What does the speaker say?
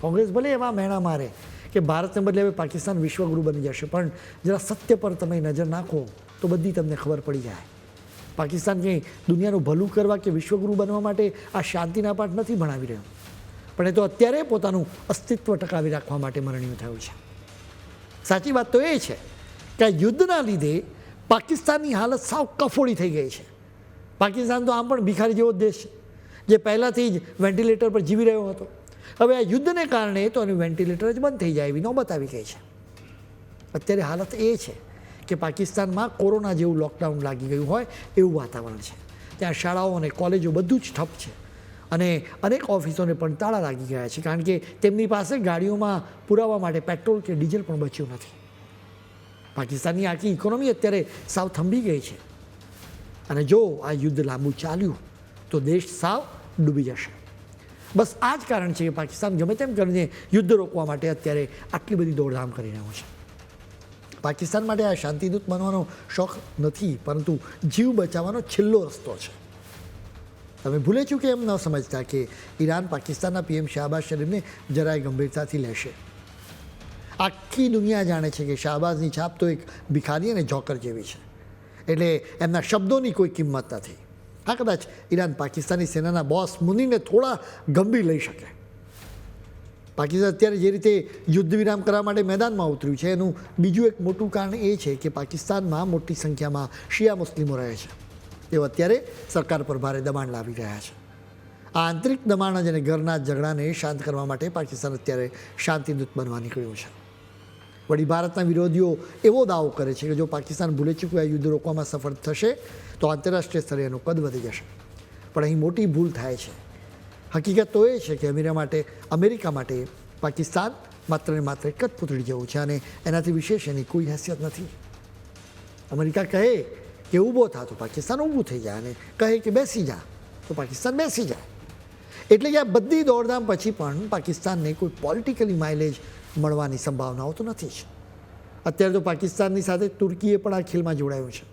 કોંગ્રેસ ભલે એવા મહેણા મારે કે ભારતને બદલે હવે પાકિસ્તાન વિશ્વગુરુ બની જશે, પણ જરા સત્ય પર તમે નજર નાખો તો બધી તમને ખબર પડી જાય. પાકિસ્તાન કંઈ દુનિયાનું ભલું કરવા કે વિશ્વગુરુ બનવા માટે આ શાંતિના પાઠ નથી ભણાવી રહ્યો, પણ એ તો અત્યારે પોતાનું અસ્તિત્વ ટકાવી રાખવા માટે મરણ્યું થયું છે. સાચી વાત તો એ છે કે આ યુદ્ધના લીધે પાકિસ્તાનની હાલત સાવ કફોડી થઈ ગઈ છે. પાકિસ્તાન તો આમ પણ ભિખારી જેવો જ દેશ છે, જે પહેલાંથી જ વેન્ટિલેટર પર જીવી રહ્યો હતો. હવે આ યુદ્ધને કારણે તો એનું વેન્ટિલેટર જ બંધ થઈ જાય એવી નોબત આવી ગઈ છે. અત્યારે હાલત એ છે કે પાકિસ્તાનમાં કોરોના જેવું લોકડાઉન લાગી ગયું હોય એવું વાતાવરણ છે. ત્યાં શાળાઓ અને કોલેજો બધું જ ઠપ છે અને અનેક ઓફિસોને પણ તાળા લાગી ગયા છે, કારણ કે તેમની પાસે ગાડીઓમાં પુરાવા માટે પેટ્રોલ કે ડીઝલ પણ બચ્યું નથી. પાકિસ્તાનની આખી ઇકોનોમી અત્યારે સાવ થંભી ગઈ છે અને જો આ યુદ્ધ લાંબુ ચાલ્યું તો દેશ સાવ ડૂબી જશે. બસ આ જ કારણ છે કે પાકિસ્તાન ગમે તેમ કરીને યુદ્ધ રોકવા માટે અત્યારે આટલી બધી દોડધામ કરી રહ્યું છે. પાકિસ્તાન માટે આ શાંતિદૂત બનવાનો શોખ નથી, પરંતુ જીવ બચાવવાનો છેલ્લો રસ્તો છે. તમે ભૂલે ચૂકે એમ ન સમજતા કે ઈરાન પાકિસ્તાનના પીએમ શાહબાઝ શરીફને જરાય ગંભીરતાથી લેશે. આખી દુનિયા જાણે છે કે શાહબાઝની છાપ તો એક ભિખારી અને જોકર જેવી છે, એટલે એમના શબ્દોની કોઈ કિંમત નથી. આ કદાચ ઈરાન પાકિસ્તાની સેનાના બોસ મુનીને થોડા ગંભીર લઈ શકે. પાકિસ્તાન અત્યારે જે રીતે યુદ્ધ વિરામ કરવા માટે મેદાનમાં ઉતર્યું છે એનું બીજું એક મોટું કારણ એ છે કે પાકિસ્તાનમાં મોટી સંખ્યામાં શિયા મુસ્લિમો રહે છે. તેઓ અત્યારે સરકાર પર ભારે દબાણ લાવી રહ્યા છે. આ આંતરિક દબાણ જ અને ઘરના ઝઘડાને શાંત કરવા માટે પાકિસ્તાન અત્યારે શાંતિદૂત બનવા નીકળ્યું છે. વળી ભારતના વિરોધીઓ એવો દાવો કરે છે કે જો પાકિસ્તાન ભૂલે ચૂક્યું આ યુદ્ધ રોકવામાં સફળ થશે તો આંતરરાષ્ટ્રીય સ્તરે એનું કદ વધી જશે. પણ અહીં મોટી ભૂલ થાય છે. હકીકત તો એ છે કે અમેરિકા માટે પાકિસ્તાન માત્ર ને માત્ર એક જ પૂતળી જેવું છે અને એનાથી વિશેષ એની કોઈ હેસિયત નથી. અમેરિકા કહે કે ઊભો થા તો પાકિસ્તાન ઊભું થઈ જાય અને કહે કે બેસી જા તો પાકિસ્તાન બેસી જાય. એટલે કે આ બધી દોડધામ પછી પણ પાકિસ્તાનને કોઈ પોલિટિકલી માઇલેજ મળવાની સંભાવનાઓ તો નથી જ. અત્યારે તો પાકિસ્તાનની સાથે તુર્કીએ પણ આ ખેલમાં જોડાયું છે.